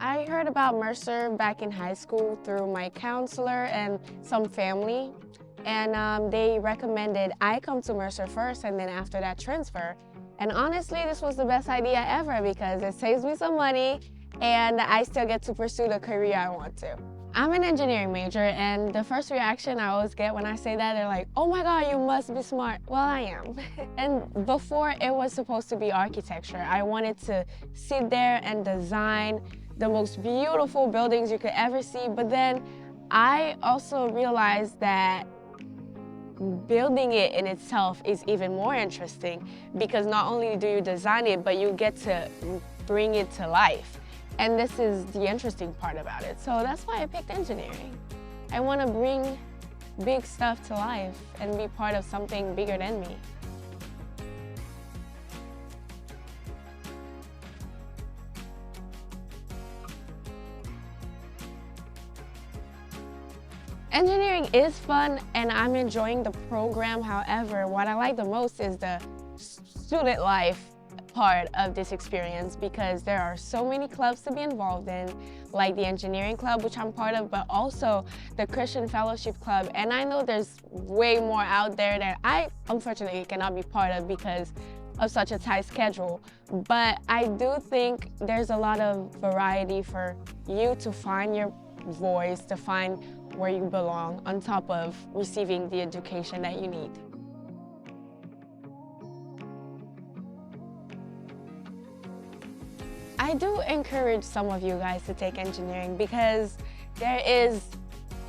I heard about Mercer back in high school through my counselor and some family, and they recommended I come to Mercer first and then after that transfer. And honestly, this was the best idea ever because it saves me some money and I still get to pursue the career I want to. I'm an engineering major, and the first reaction I always get when I say that, they're like, oh my God, you must be smart. Well, I am. And before it was supposed to be architecture, I wanted to sit there and design the most beautiful buildings you could ever see, but then I also realized that building it in itself is even more interesting because not only do you design it, but you get to bring it to life. And this is the interesting part about it. So that's why I picked engineering. I want to bring big stuff to life and be part of something bigger than me. Engineering is fun and I'm enjoying the program. However, what I like the most is the student life part of this experience because there are so many clubs to be involved in, like the engineering club, which I'm part of, but also the Christian Fellowship Club. And I know there's way more out there that I unfortunately cannot be part of because of such a tight schedule. But I do think there's a lot of variety for you to find your voice, to find where you belong on top of receiving the education that you need. I do encourage some of you guys to take engineering because there is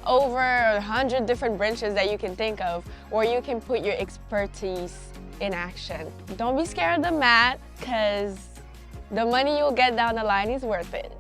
over 100 different branches that you can think of where you can put your expertise in action. Don't be scared of the math because the money you'll get down the line is worth it.